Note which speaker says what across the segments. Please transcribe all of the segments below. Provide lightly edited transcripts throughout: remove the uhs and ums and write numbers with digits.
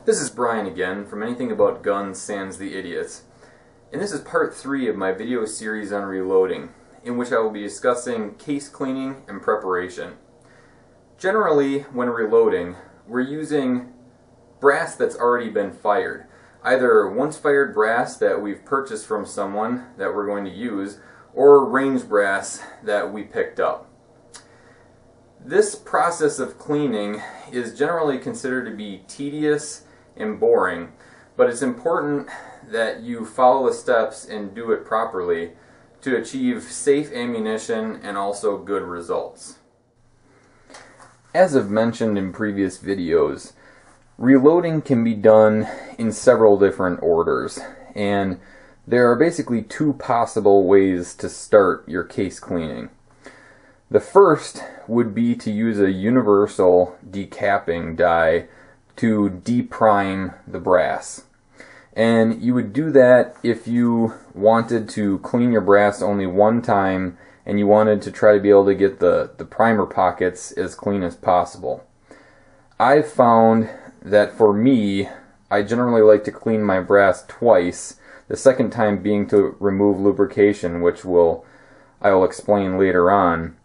Speaker 1: This is Brian again from Anything About Guns Sans the Idiots, and this is part 3 of my video series on reloading, in which I will be discussing case cleaning and preparation. Generally, when reloading, we're using brass that's already been fired, either once fired brass that we've purchased from someone that we're going to use, or range brass that we picked up. This process of cleaning is generally considered to be tedious and boring, but it's important that you follow the steps and do it properly to achieve safe ammunition and also good results. As I've mentioned in previous videos, reloading can be done in several different orders, and there are basically two possible ways to start your case cleaning. The first would be to use a universal decapping die to deprime the brass. And you would do that if you wanted to clean your brass only one time and you wanted to try to be able to get the primer pockets as clean as possible. I've found that for me, I generally like to clean my brass twice, the second time being to remove lubrication, which I will explain later on.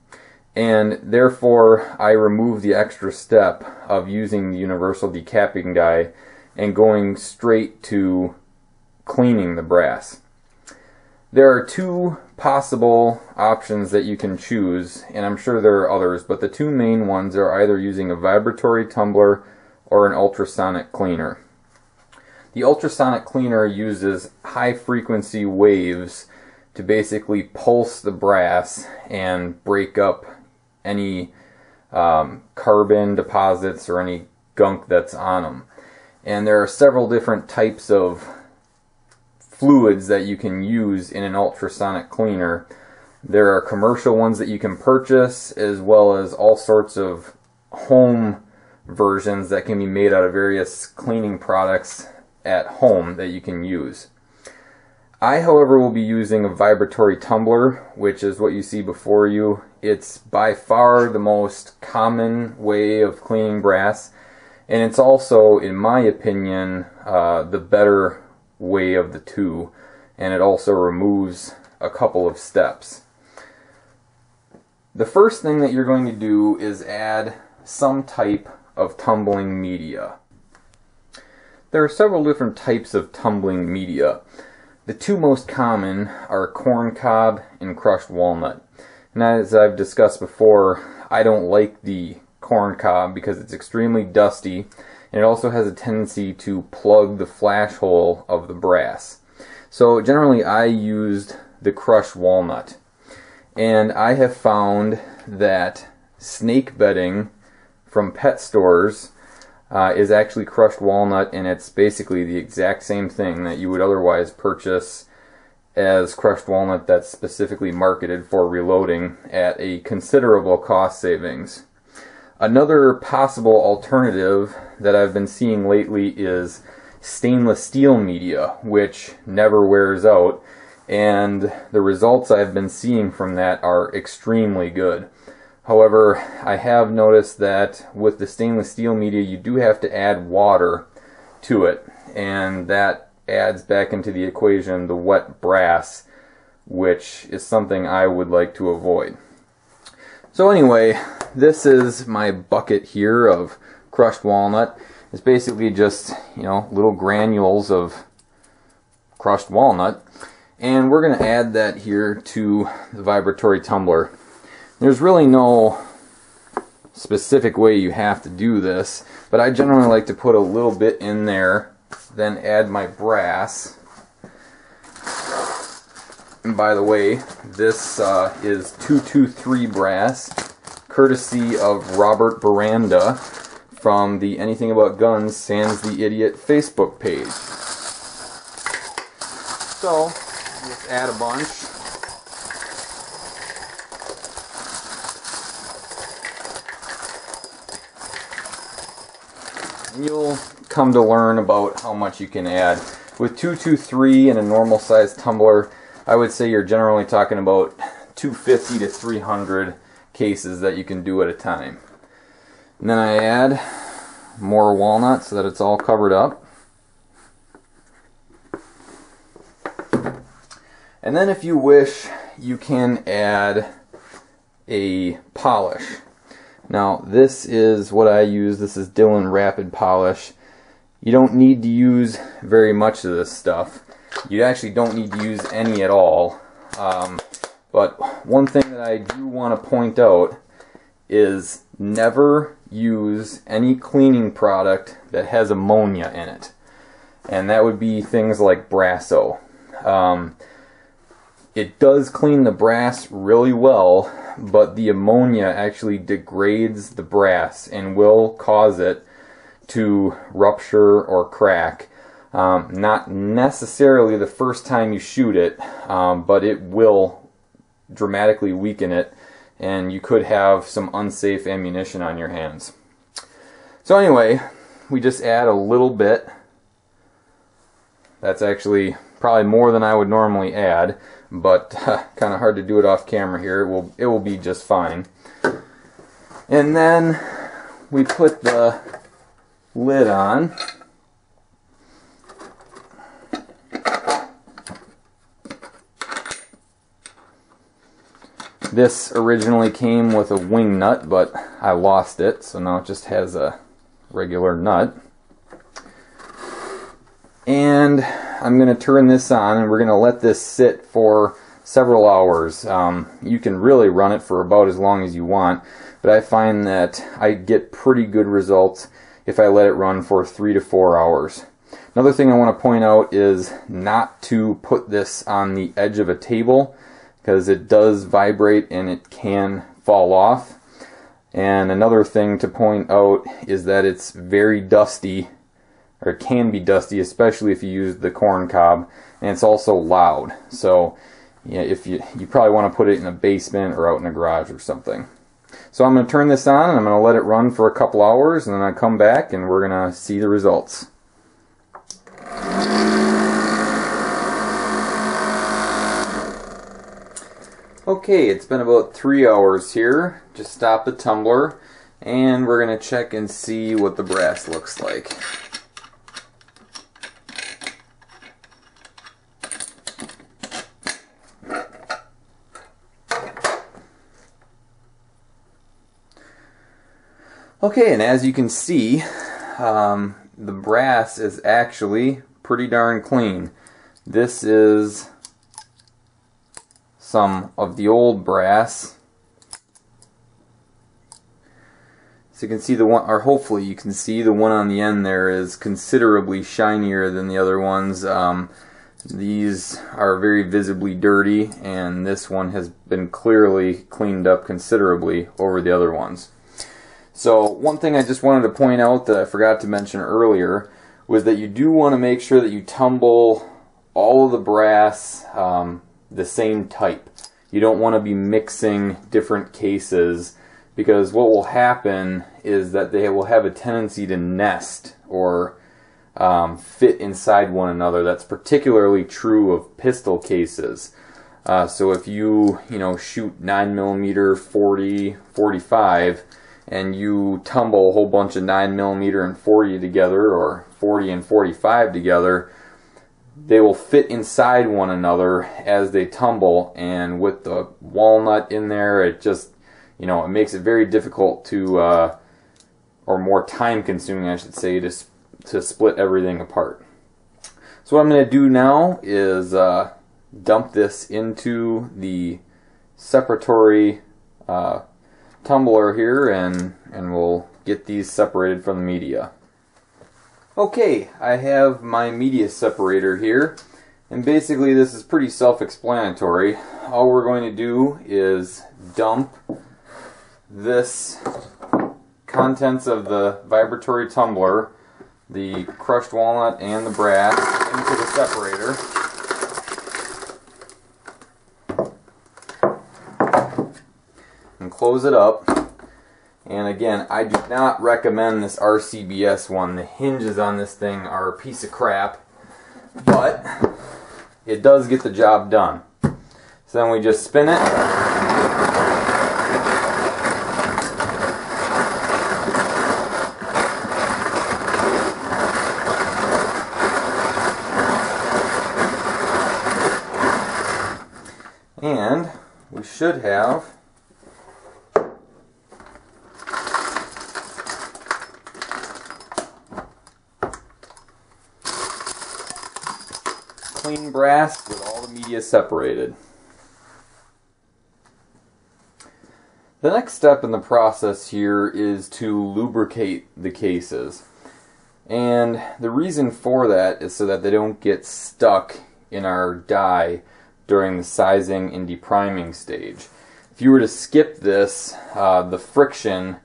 Speaker 1: And therefore, I remove the extra step of using the universal decapping die and going straight to cleaning the brass. There are two possible options that you can choose, and I'm sure there are others, but the two main ones are either using a vibratory tumbler or an ultrasonic cleaner. The ultrasonic cleaner uses high frequency waves to basically pulse the brass and break up any carbon deposits or any gunk that's on them. And there are several different types of fluids that you can use in an ultrasonic cleaner. There are commercial ones that you can purchase, as well as all sorts of home versions that can be made out of various cleaning products at home that you can use. I, however, will be using a vibratory tumbler, which is what you see before you. It's by far the most common way of cleaning brass, and it's also, in my opinion, the better way of the two, and it also removes a couple of steps. The first thing that you're going to do is add some type of tumbling media. There are several different types of tumbling media. The two most common are corn cob and crushed walnut. And as I've discussed before, I don't like the corn cob because it's extremely dusty, and it also has a tendency to plug the flash hole of the brass. So generally I used the crushed walnut. And I have found that snake bedding from pet stores is actually crushed walnut, and it's basically the exact same thing that you would otherwise purchase as crushed walnut that's specifically marketed for reloading at a considerable cost savings. Another possible alternative that I've been seeing lately is stainless steel media, which never wears out, and the results I've been seeing from that are extremely good. However, I have noticed that with the stainless steel media you do have to add water to it, and that adds back into the equation the wet brass, which is something I would like to avoid. So anyway, this is my bucket here of crushed walnut. It's basically just, little granules of crushed walnut, and we're going to add that here to the vibratory tumbler. There's really no specific way you have to do this, but I generally like to put a little bit in there, then add my brass. And by the way, this is 223 brass, courtesy of Robert Baranda from the Anything About Guns Sans the Idiot Facebook page. So, let's add a bunch. You'll come to learn about how much you can add. With 223 and a normal size tumbler, I would say you're generally talking about 250 to 300 cases that you can do at a time. And then I add more walnut so that it's all covered up. And then if you wish, you can add a polish. Now this is what I use. This is Dillon Rapid Polish. You don't need to use very much of this stuff. You actually don't need to use any at all. But one thing that I do want to point out is never use any cleaning product that has ammonia in it. And that would be things like Brasso. It does clean the brass really well, but the ammonia actually degrades the brass and will cause it to rupture or crack. Not necessarily the first time you shoot it, but it will dramatically weaken it, and you could have some unsafe ammunition on your hands. So anyway, we just add a little bit. That's actually probably more than I would normally add, but kind of hard to do it off camera here. It will be just fine. And then we put the lid on. This originally came with a wing nut, but I lost it, so now it just has a regular nut. And I'm going to turn this on, and we're going to let this sit for several hours. You can really run it for about as long as you want, but I find that I get pretty good results if I let it run for 3 to 4 hours. Another thing I want to point out is not to put this on the edge of a table, because it does vibrate and it can fall off. And another thing to point out is that it's very dusty, or it can be dusty, especially if you use the corn cob, and it's also loud. So yeah, if you probably want to put it in a basement or out in a garage or something. So I'm going to turn this on and I'm going to let it run for a couple hours, and then I come back and we're going to see the results. Okay, it's been about 3 hours here. Just stop the tumbler and we're going to check and see what the brass looks like. Okay, and as you can see, the brass is actually pretty darn clean. This is some of the old brass. So you can see the one, or hopefully you can see the one on the end there is considerably shinier than the other ones. These are very visibly dirty, and this one has been clearly cleaned up considerably over the other ones. So one thing I just wanted to point out that I forgot to mention earlier was that you do want to make sure that you tumble all of the brass the same type. You don't want to be mixing different cases, because what will happen is that they will have a tendency to nest or fit inside one another. That's particularly true of pistol cases. So if you shoot 9mm, 40, 45, and you tumble a whole bunch of 9mm and 40 together, or 40 and 45 together, they will fit inside one another as they tumble, and with the walnut in there, it just, it makes it very difficult to, or more time consuming I should say, to split everything apart. So what I'm going to do now is dump this into the separatory tumbler here, and we'll get these separated from the media. Okay, I have my media separator here, and basically this is pretty self-explanatory. All we're going to do is dump this contents of the vibratory tumbler, the crushed walnut and the brass, into the separator. And close it up. And again, I do not recommend this RCBS one. The hinges on this thing are a piece of crap, but it does get the job done. So then we just spin it. should have clean brass with all the media separated. The next step in the process here is to lubricate the cases. And the reason for that is so that they don't get stuck in our die during the sizing and depriming stage. If you were to skip this, the friction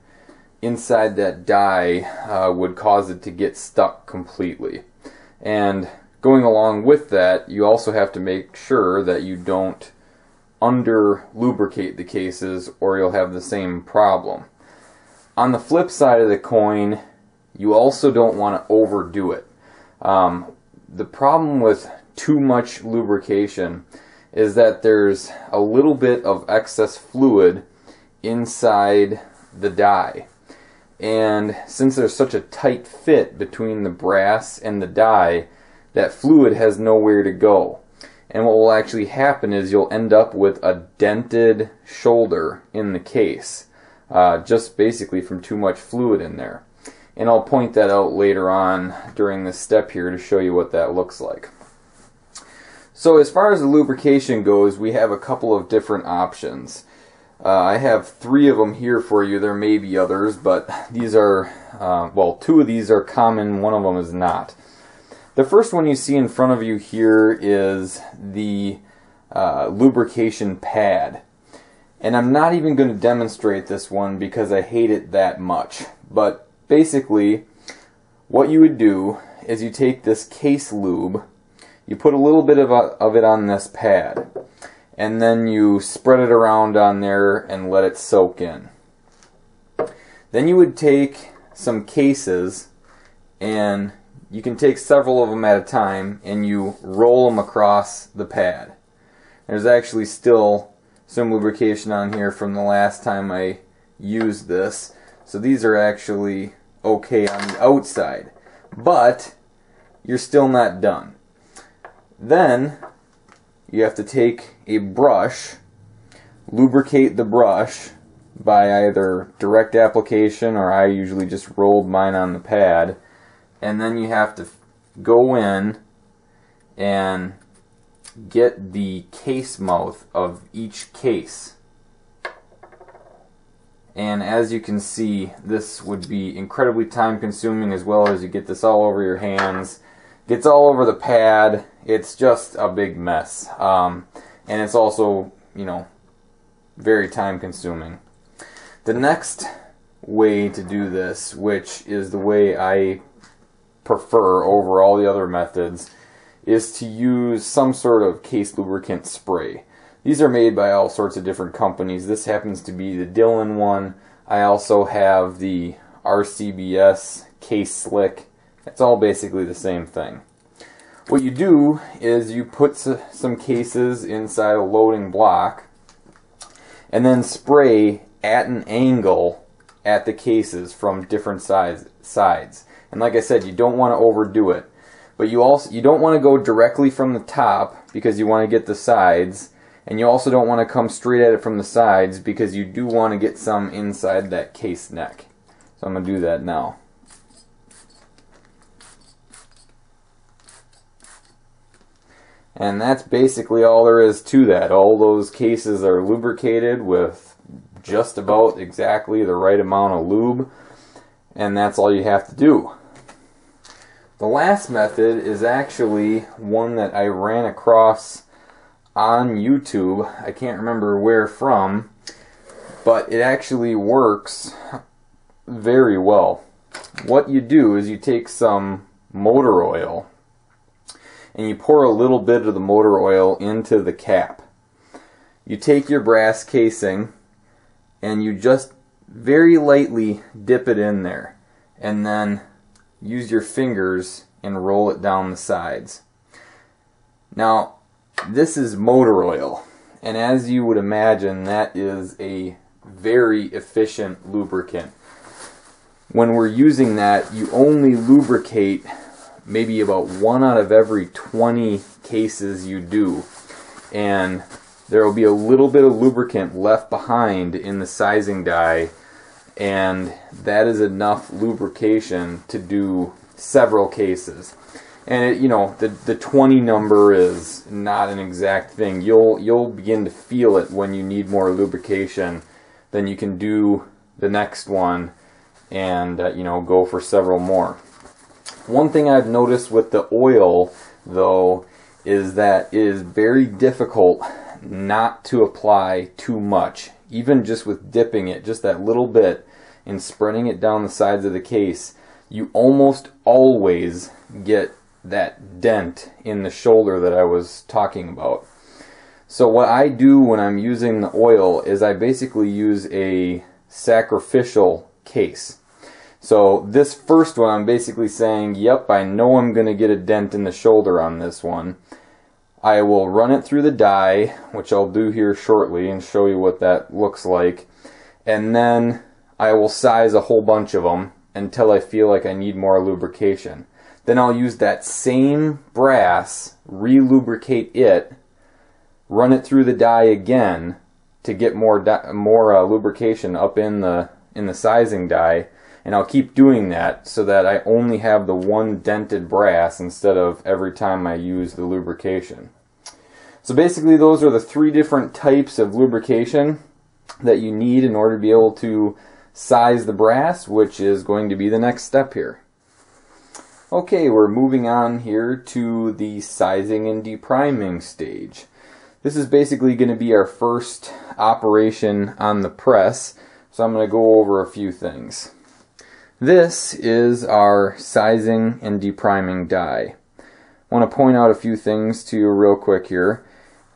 Speaker 1: inside that die would cause it to get stuck completely. And going along with that, you also have to make sure that you don't under lubricate the cases, or you'll have the same problem. On the flip side of the coin, you also don't want to overdo it. The problem with too much lubrication is that there's a little bit of excess fluid inside the die. And since there's such a tight fit between the brass and the die, that fluid has nowhere to go. And what will actually happen is you'll end up with a dented shoulder in the case, just basically from too much fluid in there. And I'll point that out later on during this step here to show you what that looks like. So as far as the lubrication goes, we have a couple of different options. I have 3 of them here for you. There may be others, but these are, well, 2 of these are common, 1 of them is not. The first one you see in front of you here is the lubrication pad. And I'm not even going to demonstrate this one because I hate it that much. But basically, what you would do is you take this case lube, you put a little bit of it on this pad, and then you spread it around on there and let it soak in. Then you would take some cases, and you can take several of them at a time, and you roll them across the pad. There's actually still some lubrication on here from the last time I used this, so these are actually okay on the outside, but you're still not done. Then you have to take a brush, lubricate the brush by either direct application, or I usually just rolled mine on the pad, and then you have to go in and get the case mouth of each case. And as you can see, this would be incredibly time consuming, as well as you get this all over your hands. Gets all over the pad. It's just a big mess. And it's also, you know, very time consuming. The next way to do this, which is the way I prefer over all the other methods, is to use some sort of case lubricant spray. These are made by all sorts of different companies. This happens to be the Dillon one. I also have the RCBS Case Slick. It's all basically the same thing. What you do is you put some cases inside a loading block and then spray at an angle at the cases from different sides. And like I said, you don't want to overdo it. But you don't want to go directly from the top because you want to get the sides. And you also don't want to come straight at it from the sides because you do want to get some inside that case neck. So I'm going to do that now. And that's basically all there is to that. All those cases are lubricated with just about exactly the right amount of lube. And that's all you have to do. The last method is actually one that I ran across on YouTube. I can't remember where from, but it actually works very well. What you do is you take some motor oil and you pour a little bit of the motor oil into the cap. You take your brass casing and you just very lightly dip it in there, and then use your fingers and roll it down the sides. Now, this is motor oil, and as you would imagine, that is a very efficient lubricant. When we're using that, you only lubricate maybe about 1 out of every 20 cases you do, and there will be a little bit of lubricant left behind in the sizing die, and that is enough lubrication to do several cases. And the 20 number is not an exact thing. You'll begin to feel it when you need more lubrication. Then you can do the next one and go for several more. One thing I've noticed with the oil, though, is that it is very difficult not to apply too much. Even just with dipping it just that little bit and spreading it down the sides of the case, you almost always get that dent in the shoulder that I was talking about. So what I do when I'm using the oil is I basically use a sacrificial case. So this first one, I'm basically saying, yep, I know I'm going to get a dent in the shoulder on this one. I will run it through the die, which I'll do here shortly and show you what that looks like. And then I will size a whole bunch of them until I feel like I need more lubrication. Then I'll use that same brass, re-lubricate it, run it through the die again to get more lubrication up in the sizing die. And I'll keep doing that so that I only have the one dented brass instead of every time I use the lubrication. So basically those are the three different types of lubrication that you need in order to be able to size the brass, which is going to be the next step here. Okay, we're moving on here to the sizing and depriming stage. This is basically going to be our first operation on the press, so I'm going to go over a few things. This is our sizing and depriming die. I want to point out a few things to you real quick here.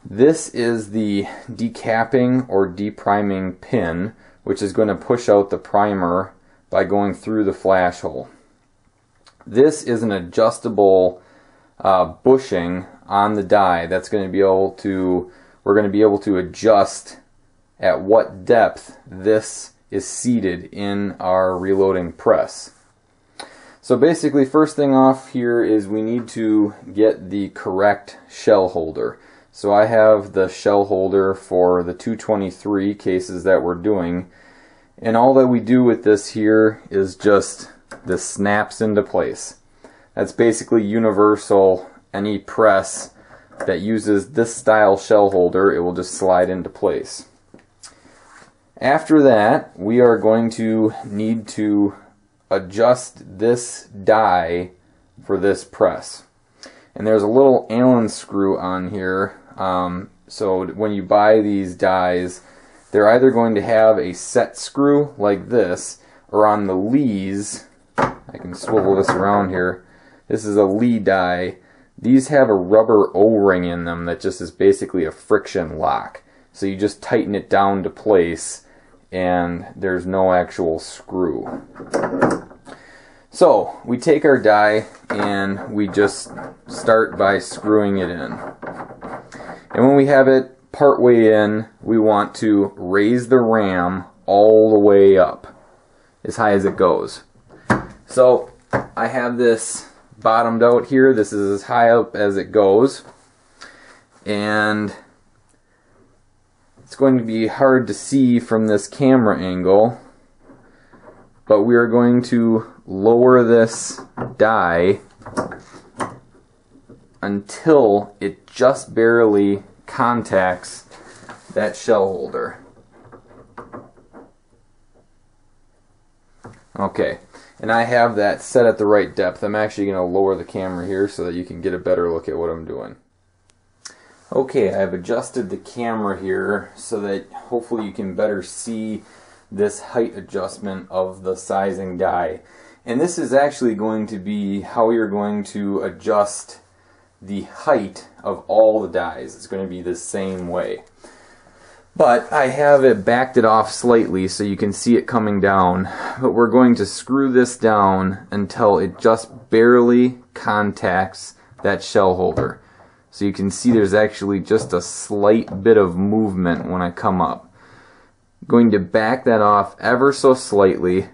Speaker 1: This is the decapping or depriming pin, which is going to push out the primer by going through the flash hole. This is an adjustable bushing on the die that's going to be able to, we're going to be able to adjust at what depth this is seated in our reloading press. So basically, first thing off here is we need to get the correct shell holder. So I have the shell holder for the 223 cases that we're doing, and all that we do with this here is just this snaps into place. That's basically universal. Any press that uses this style shell holder, it will just slide into place. After that, we are going to need to adjust this die for this press. And there's a little Allen screw on here. So when you buy these dies, they're either going to have a set screw like this, or on the lees, I can swivel this around here. This is a Lee die. These have a rubber O-ring in them that just is basically a friction lock. So you just tighten it down to place, and there's no actual screw. So we take our die and we just start by screwing it in. And when we have it part way in, we want to raise the ram all the way up, as high as it goes. So I have this bottomed out here. This is as high up as it goes. And it's going to be hard to see from this camera angle, but we are going to lower this die until it just barely contacts that shell holder. Okay, and I have that set at the right depth. I'm actually going to lower the camera here so that you can get a better look at what I'm doing. Okay, I've adjusted the camera here so that hopefully you can better see this height adjustment of the sizing die. And this is actually going to be how you're going to adjust the height of all the dies. It's going to be the same way. But I have it backed it off slightly so you can see it coming down. But we're going to screw this down until it just barely contacts that shell holder. So you can see there's actually just a slight bit of movement when I come up. I'm going to back that off ever so slightly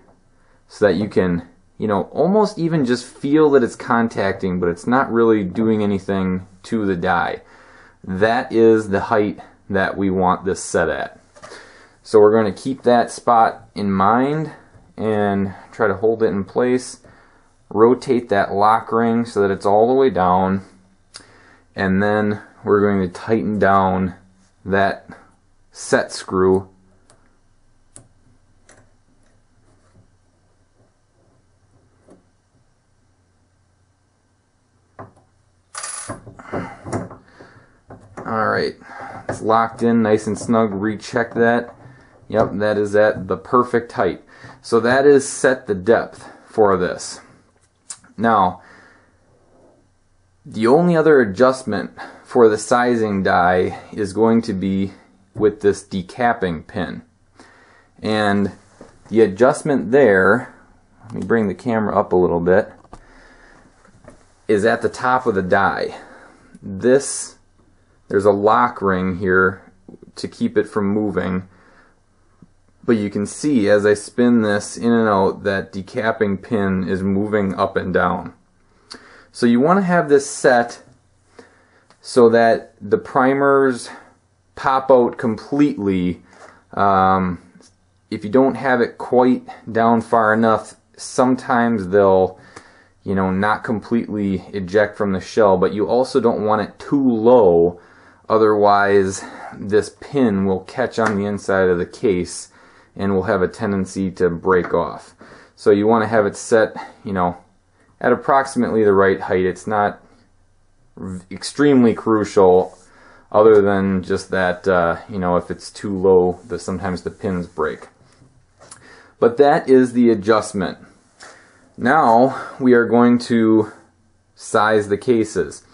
Speaker 1: so that you can, almost even just feel that it's contacting, but it's not really doing anything to the die. That is the height that we want this set at. So we're going to keep that spot in mind and try to hold it in place. Rotate that lock ring so that it's all the way down, and then we're going to tighten down that set screw. Alright, it's locked in nice and snug. Recheck that. Yep, that is at the perfect height. So that is set the depth for this. Now, the only other adjustment for the sizing die is going to be with this decapping pin. And the adjustment there, let me bring the camera up a little bit, is at the top of the die. There's a lock ring here to keep it from moving, but you can see as I spin this in and out that decapping pin is moving up and down. So you want to have this set so that the primers pop out completely. If you don't have it quite down far enough, sometimes they'll, not completely eject from the shell, but you also don't want it too low, otherwise this pin will catch on the inside of the case and will have a tendency to break off. So you want to have it set, at approximately the right height. It's not extremely crucial, other than just that, if it's too low, sometimes the pins break. But that is the adjustment. Now we are going to size the cases.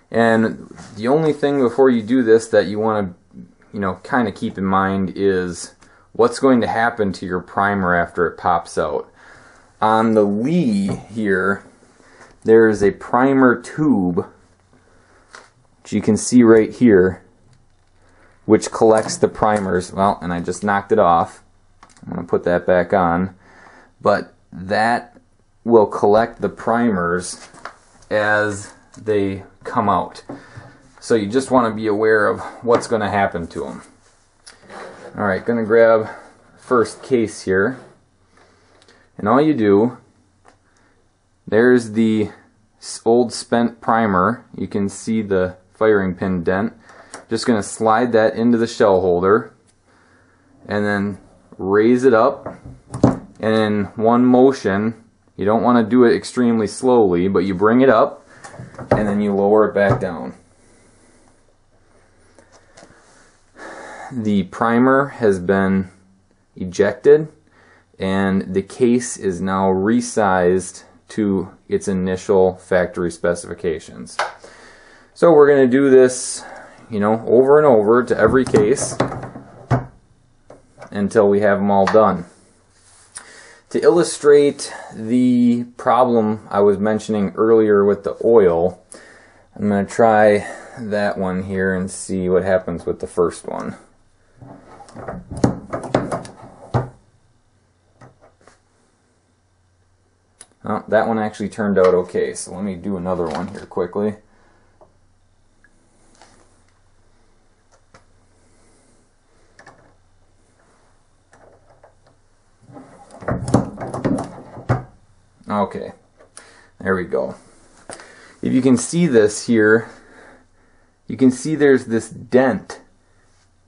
Speaker 1: And the only thing before you do this that you want to, kind of keep in mind is what's going to happen to your primer after it pops out. On the lee here, there's a primer tube, which you can see right here, which collects the primers. Well, and I just knocked it off. I'm going to put that back on. But that will collect the primers as they come out. So you just want to be aware of what's going to happen to them. Alright, going to grab first case here. And all you do, there's the old spent primer. You can see the firing pin dent. Just going to slide that into the shell holder and then raise it up, and in one motion, you don't want to do it extremely slowly, but you bring it up and then you lower it back down. The primer has been ejected and the case is now resized to its initial factory specifications. So we're going to do this, over and over to every case until we have them all done. To illustrate the problem I was mentioning earlier with the oil, I'm going to try that one here and see what happens with the first one. Oh, that one actually turned out okay, so let me do another one here quickly. Okay, there we go. If you can see this here, you can see there's this dent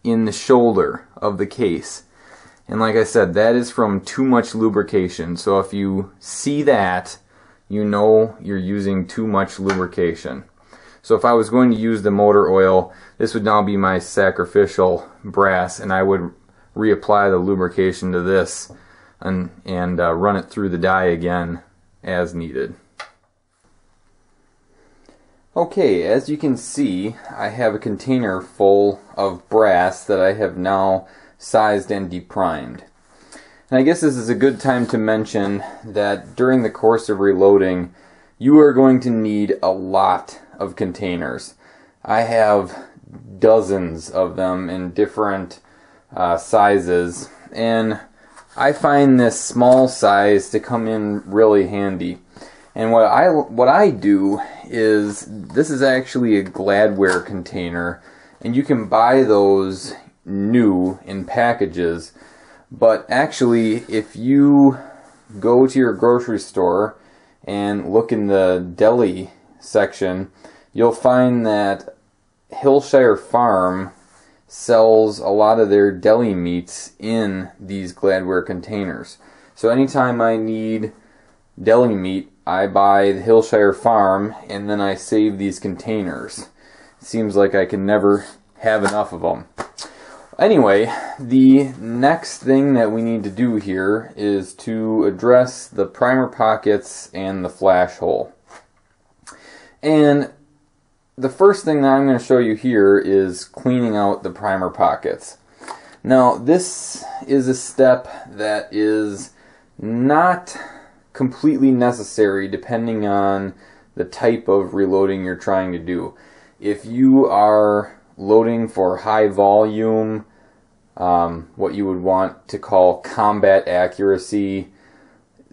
Speaker 1: in the shoulder of the case. And like I said, that is from too much lubrication. So if you see that, you know you're using too much lubrication. So if I was going to use the motor oil, this would now be my sacrificial brass, and I would reapply the lubrication to this and run it through the die again as needed. Okay, as you can see, I have a container full of brass that I have now sized and deprimed. And I guess this is a good time to mention that during the course of reloading, you are going to need a lot of containers. I have dozens of them in different sizes, and I find this small size to come in really handy. And what I do is, this is actually a Gladware container, And you can buy those new in packages, but actually if you go to your grocery store and look in the deli section, you'll find that Hillshire Farm sells a lot of their deli meats in these Gladware containers. So anytime I need deli meat, I buy the Hillshire Farm and then I save these containers. It seems like I can never have enough of them. Anyway, the next thing that we need to do here is to address the primer pockets and the flash hole. And the first thing that I'm going to show you here is cleaning out the primer pockets. Now, this is a step that is not completely necessary depending on the type of reloading you're trying to do. If you are loading for high volume, what you would want to call combat accuracy,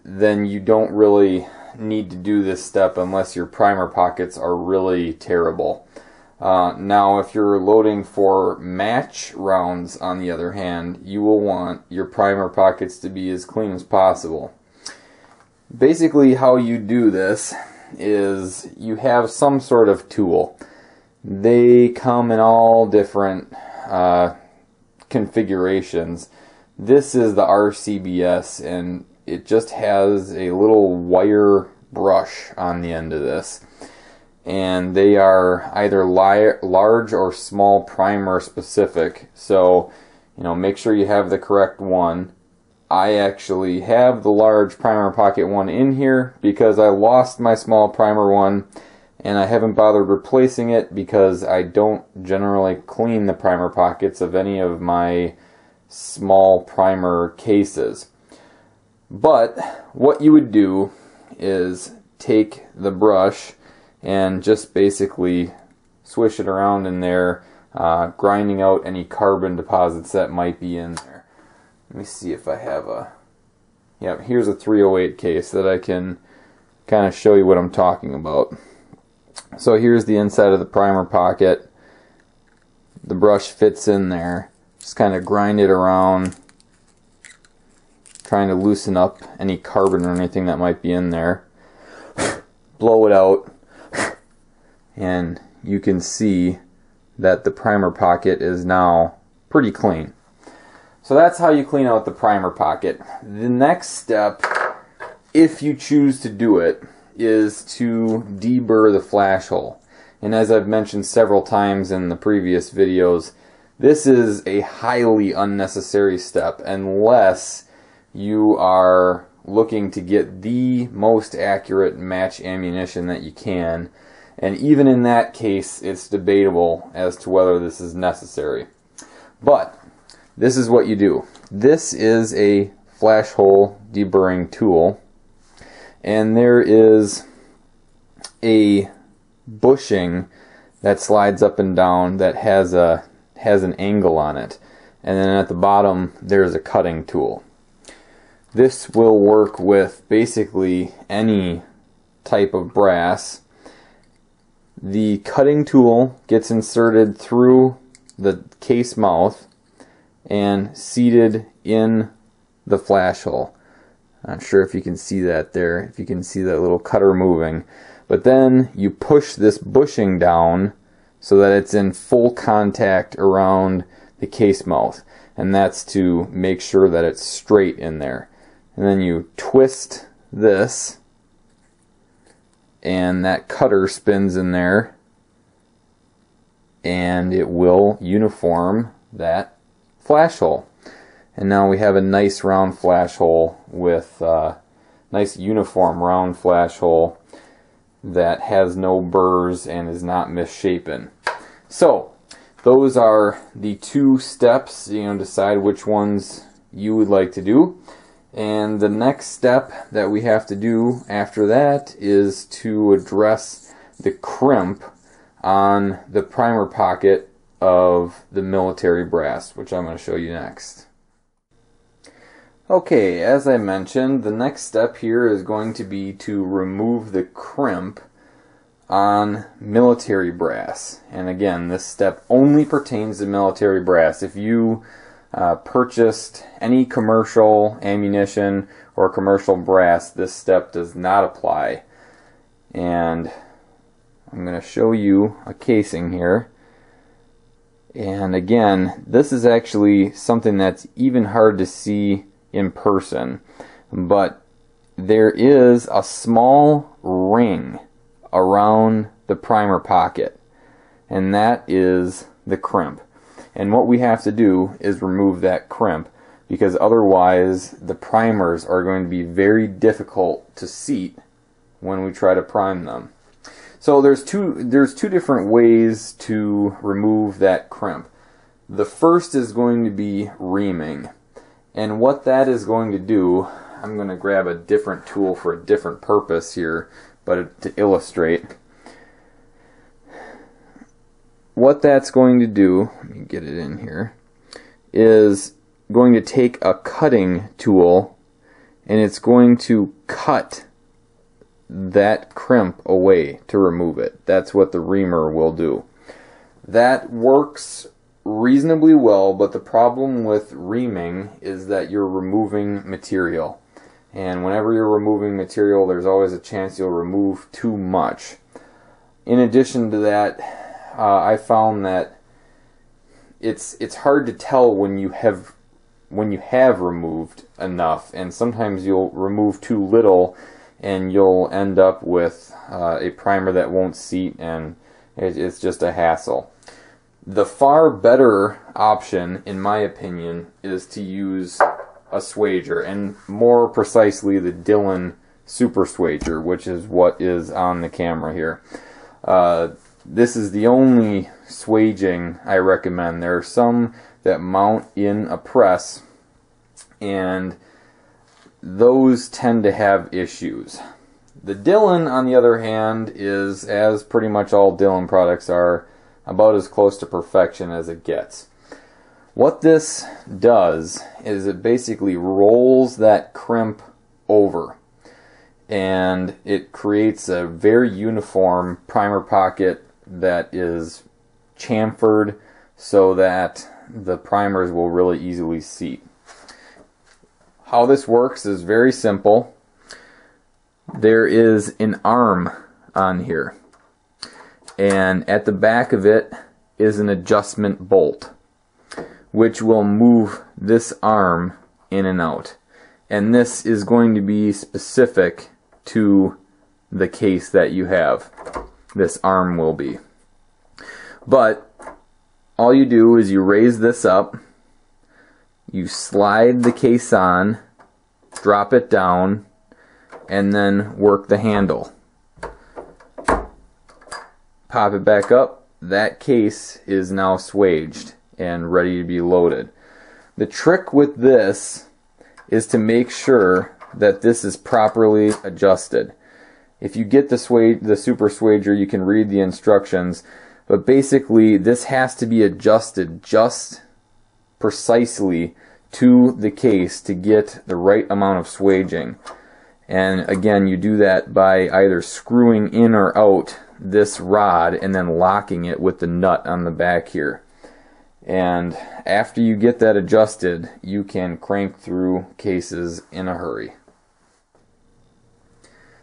Speaker 1: then you don't really need to do this step unless your primer pockets are really terrible. Now, if you're loading for match rounds, on the other hand, you will want your primer pockets to be as clean as possible. Basically, how you do this is you have some sort of tool. They come in all different configurations. This is the RCBS, and it just has a little wire brush on the end of this. And they are either large or small primer specific. So, make sure you have the correct one. I actually have the large primer pocket one in here because I lost my small primer one, and I haven't bothered replacing it because I don't generally clean the primer pockets of any of my small primer cases. But what you would do is take the brush and just basically swish it around in there, grinding out any carbon deposits that might be in there. Let me see if I have a... Yep, here's a 308 case that I can kind of show you what I'm talking about. So here's the inside of the primer pocket. The brush fits in there. Just kind of grind it around, trying to loosen up any carbon or anything that might be in there. Blow it out, and you can see that the primer pocket is now pretty clean. So that's how you clean out the primer pocket. The next step, if you choose to do it, is to deburr the flash hole. And as I've mentioned several times in the previous videos, this is a highly unnecessary step unless you are looking to get the most accurate match ammunition that you can. And even in that case, it's debatable as to whether this is necessary. But this is what you do. This is a flash hole deburring tool, and there is a bushing that slides up and down that has an angle on it, and then at the bottom there's a cutting tool. This will work with basically any type of brass. The cutting tool gets inserted through the case mouth and seated in the flash hole. Not sure if you can see that there, if you can see that little cutter moving. But then you push this bushing down so that it's in full contact around the case mouth. And that's to make sure that it's straight in there. And then you twist this, and that cutter spins in there, and it will uniform that flash hole. And now we have a nice round flash hole with nice uniform round flash hole that has no burrs and is not misshapen. So those are the two steps. Decide which ones you would like to do. And the next step that we have to do after that is to address the crimp on the primer pocket of the military brass, which I'm going to show you next. Okay, as I mentioned, the next step here is going to be to remove the crimp on military brass. And again, this step only pertains to military brass. If you purchased any commercial ammunition or commercial brass, this step does not apply. And I'm going to show you a casing here. And again, this is actually something that's even hard to see in person, but there is a small ring around the primer pocket, and that is the crimp. And what we have to do is remove that crimp, because otherwise the primers are going to be very difficult to seat when we try to prime them. So there's two different ways to remove that crimp. The first is going to be reaming. And what that is going to do, I'm going to grab a different tool for a different purpose here, but to illustrate. What that's going to do, let me get it in here, is going to take a cutting tool and it's going to cut that crimp away to remove it. That's what the reamer will do. That works reasonably well, but the problem with reaming is that you're removing material. And whenever you're removing material, there's always a chance you'll remove too much. In addition to that, I found that it's hard to tell when you have removed enough, and sometimes you'll remove too little and you'll end up with a primer that won't seat, and it's just a hassle. The far better option, in my opinion, is to use a swager, and more precisely the Dillon Super Swager, which is what is on the camera here. This is the only swaging I recommend. There are some that mount in a press, and those tend to have issues. The Dillon, on the other hand, is, as pretty much all Dillon products are, about as close to perfection as it gets. What this does is it basically rolls that crimp over, and it creates a very uniform primer pocket that is chamfered so that the primers will really easily seat. How this works is very simple. There is an arm on here, and at the back of it is an adjustment bolt, which will move this arm in and out. And this is going to be specific to the case that you have. This arm will be. But all you do is you raise this up, you slide the case on, drop it down, and then work the handle. Pop it back up. That case is now swaged and ready to be loaded. The trick with this is to make sure that this is properly adjusted. If you get the Super Swager, you can read the instructions, but basically this has to be adjusted just precisely to the case to get the right amount of swaging. And again, you do that by either screwing in or out this rod and then locking it with the nut on the back here. And after you get that adjusted, you can crank through cases in a hurry.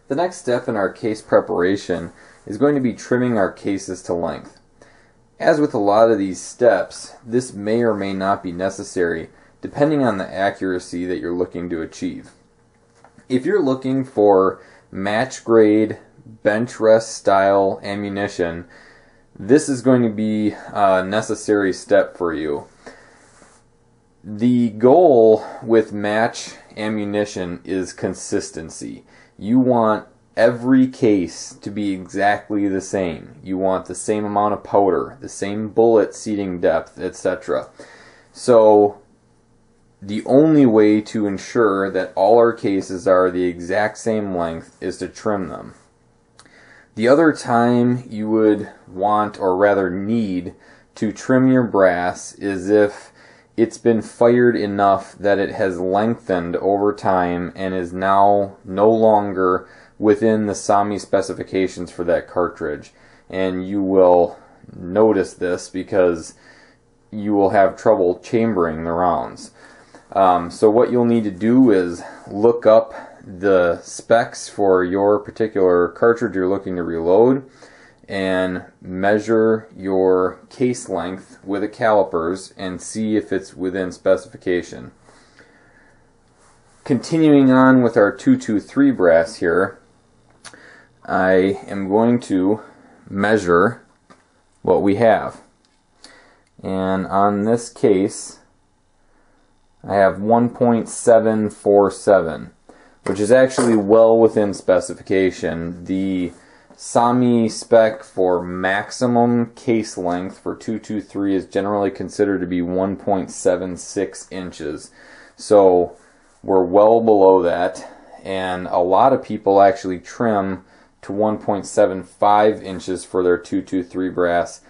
Speaker 1: The next step in our case preparation is going to be trimming our cases to length. As with a lot of these steps, this may or may not be necessary depending on the accuracy that you're looking to achieve. If you're looking for match grade, bench rest style ammunition, this is going to be a necessary step for you. The goal with match ammunition is consistency. You want every case to be exactly the same. You want the same amount of powder, the same bullet seating depth, etc. So the only way to ensure that all our cases are the exact same length is to trim them. The other time you would want, or rather need, to trim your brass is if it's been fired enough that it has lengthened over time and is now no longer within the SAMI specifications for that cartridge. And you will notice this because you will have trouble chambering the rounds. So what you'll need to do is look up the specs for your particular cartridge you're looking to reload and measure your case length with the calipers and see if it's within specification. Continuing on with our 223 brass here, I am going to measure what we have. And on this case, I have 1.747, which is actually well within specification. The SAMI spec for maximum case length for 223 is generally considered to be 1.76 inches. So we're well below that, and a lot of people actually trim to 1.75 inches for their 223 brass.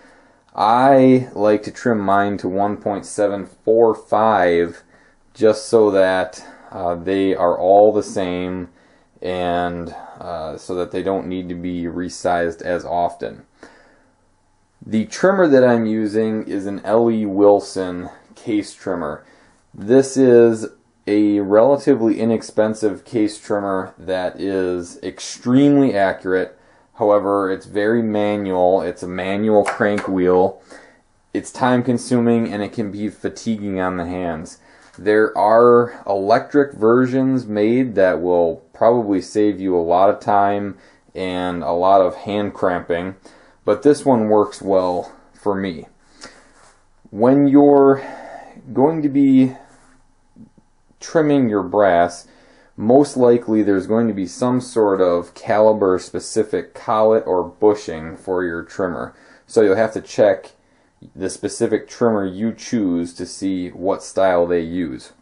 Speaker 1: I like to trim mine to 1.745 just so that they are all the same, and so that they don't need to be resized as often. The trimmer that I'm using is an L.E. Wilson case trimmer. This is a relatively inexpensive case trimmer that is extremely accurate. However, it's very manual. It's a manual crank wheel. It's time consuming and it can be fatiguing on the hands. There are electric versions made that will probably save you a lot of time and a lot of hand cramping, but this one works well for me. When you're going to be trimming your brass, most likely there's going to be some sort of caliber specific collet or bushing for your trimmer. So you'll have to check the specific trimmer you choose to see what style they use.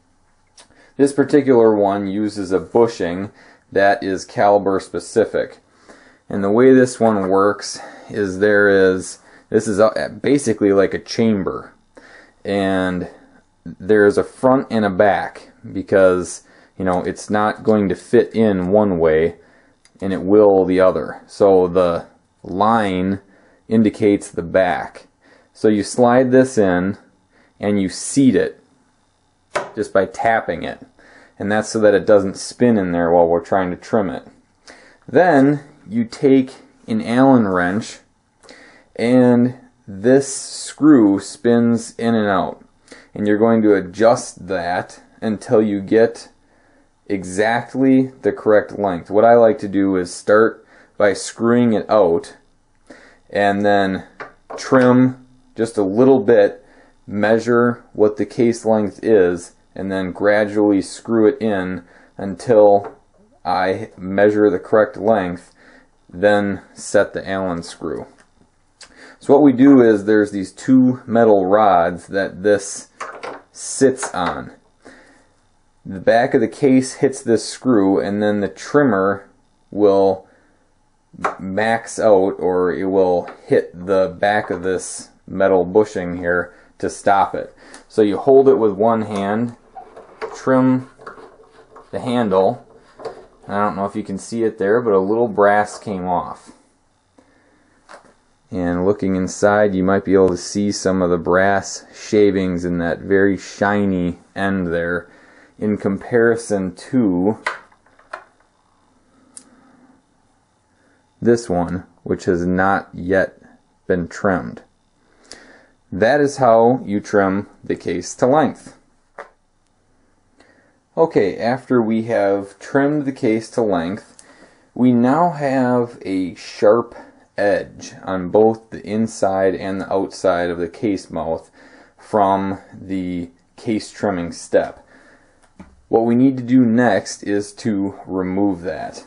Speaker 1: This particular one uses a bushing that is caliber specific. And the way this one works is this is basically like a chamber. And there's a front and a back because, you know, it's not going to fit in one way and it will the other. So the line indicates the back. So you slide this in and you seat it just by tapping it. And that's so that it doesn't spin in there while we're trying to trim it. Then you take an Allen wrench and this screw spins in and out. And you're going to adjust that until you get exactly the correct length. What I like to do is start by screwing it out and then trim just a little bit, measure what the case length is, and then gradually screw it in until I measure the correct length, then set the Allen screw. So what we do is there's these two metal rods that this sits on. The back of the case hits this screw and then the trimmer will max out, or it will hit the back of this metal bushing here to stop it. So you hold it with one hand, trim the handle. I don't know if you can see it there, but a little brass came off. And looking inside, you might be able to see some of the brass shavings in that very shiny end there in comparison to this one, which has not yet been trimmed. That is how you trim the case to length. Okay, after we have trimmed the case to length, we now have a sharp edge on both the inside and the outside of the case mouth from the case trimming step. What we need to do next is to remove that.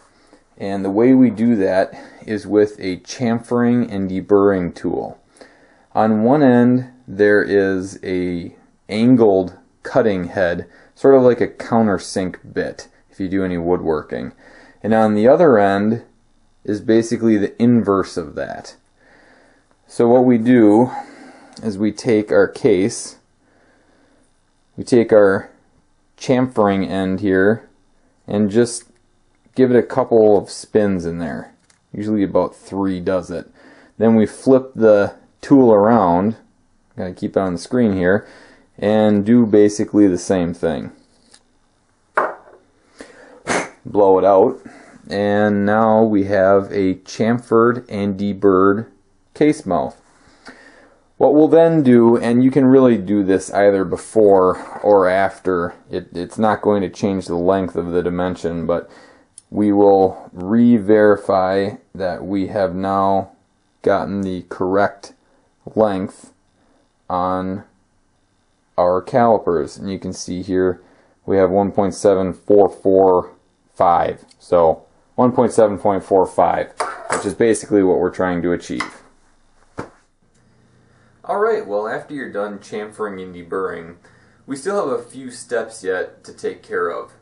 Speaker 1: And the way we do that is with a chamfering and deburring tool. On one end there is a angled cutting head, sort of like a countersink bit if you do any woodworking. And on the other end is basically the inverse of that. So what we do is we take our case, we take our chamfering end here and just give it a couple of spins in there. Usually about 3 does it. Then we flip the tool around, gotta keep it on the screen here, and do basically the same thing. Blow it out, and now we have a chamfered and deburred case mouth. What we'll then do, and you can really do this either before or after, it's not going to change the length of the dimension, but we will re-verify that we have now gotten the correct length on our calipers. And you can see here we have 1.7445. So 1.7.45, which is basically what we're trying to achieve. Alright, well, after you're done chamfering and deburring, we still have a few steps yet to take care of.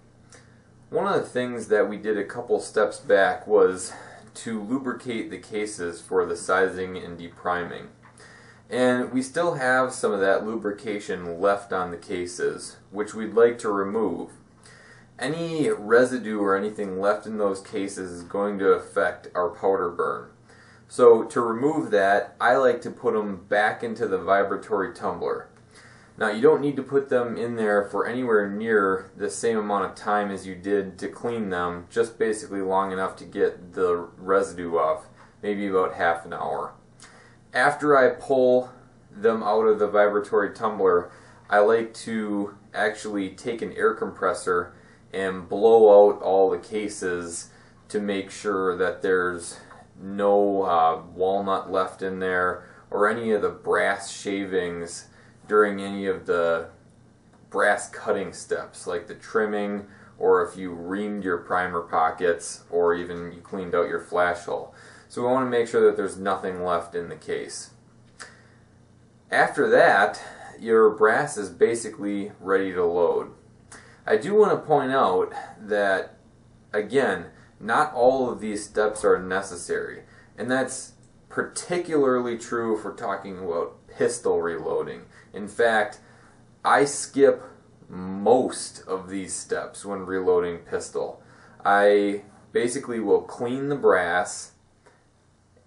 Speaker 1: One of the things that we did a couple steps back was to lubricate the cases for the sizing and depriming. And we still have some of that lubrication left on the cases, which we'd like to remove. Any residue or anything left in those cases is going to affect our powder burn. So to remove that, I like to put them back into the vibratory tumbler. Now, you don't need to put them in there for anywhere near the same amount of time as you did to clean them, just basically long enough to get the residue off, maybe about half an hour. After I pull them out of the vibratory tumbler, I like to actually take an air compressor and blow out all the cases to make sure that there's no walnut left in there or any of the brass shavings during any of the brass cutting steps, like the trimming, or if you reamed your primer pockets, or even you cleaned out your flash hole. So we want to make sure that there's nothing left in the case. After that, your brass is basically ready to load. I do want to point out that, again, not all of these steps are necessary, and that's particularly true if we're talking about pistol reloading. In fact, I skip most of these steps when reloading pistol. I basically will clean the brass,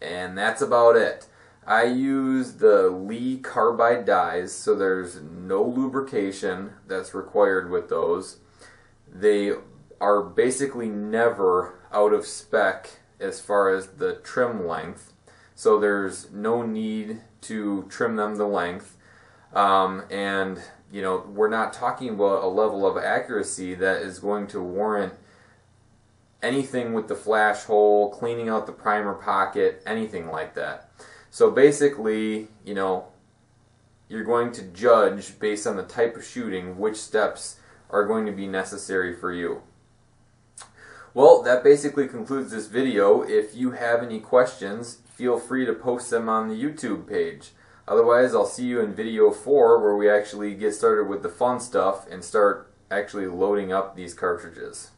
Speaker 1: and that's about it. I use the Lee carbide dies, so there's no lubrication that's required with those. They are basically never out of spec as far as the trim length, so there's no need to trim them the length. And you know, we're not talking about a level of accuracy that is going to warrant anything with the flash hole, cleaning out the primer pocket, anything like that. So basically, you know, you're going to judge based on the type of shooting which steps are going to be necessary for you. Well, that basically concludes this video. If you have any questions, feel free to post them on the YouTube page. Otherwise, I'll see you in video 4, where we actually get started with the fun stuff and start actually loading up these cartridges.